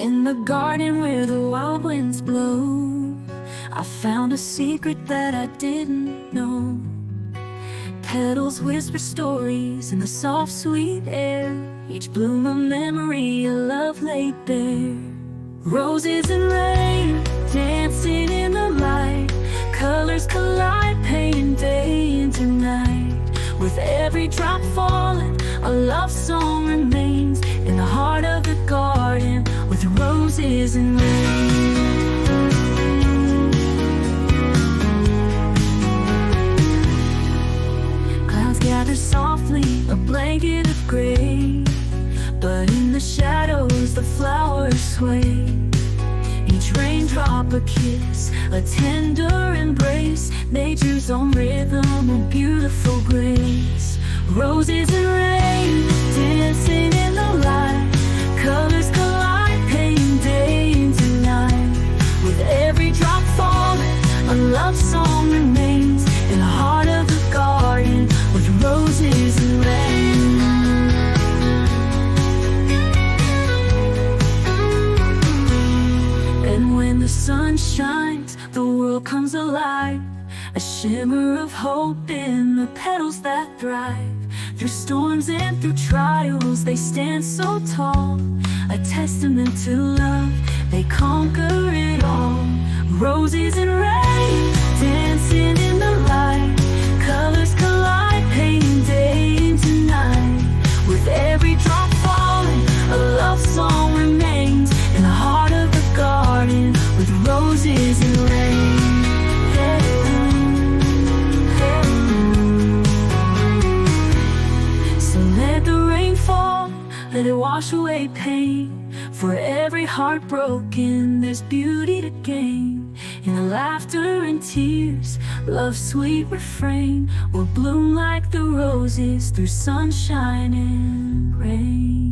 In the garden where the wild winds blow, I found a secret that I didn't know. Petals whisper stories in the soft, sweet air, each bloom a memory, a love laid bare. Roses and rain, dancing in the light, colors collide, painting day into night. With every drop falling, a love song remains in the heart of the garden with roses and rain. Clouds gather softly, a blanket of gray, but in the shadows the flowers sway. Each raindrop a kiss, a tender embrace, nature's own rhythm, a beautiful grace. Roses and rain, dancing in the light, colors collide, painting day into night. With every drop falling, a love song remains in the heart of the garden with roses and rain. And when the sun shines, the world comes alive, a shimmer of hope in the petals that thrive. Through storms and through trials, they stand so tall, a testament to love, they conquer it all. Roses and rain, dancing in the light, colors collide, painting day into night. With every drop falling, a love song remains in the heart of the garden with roses and rain. Let it wash away pain. For every heart broken, there's beauty to gain. In the laughter and tears, love's sweet refrain will bloom like the roses through sunshine and rain.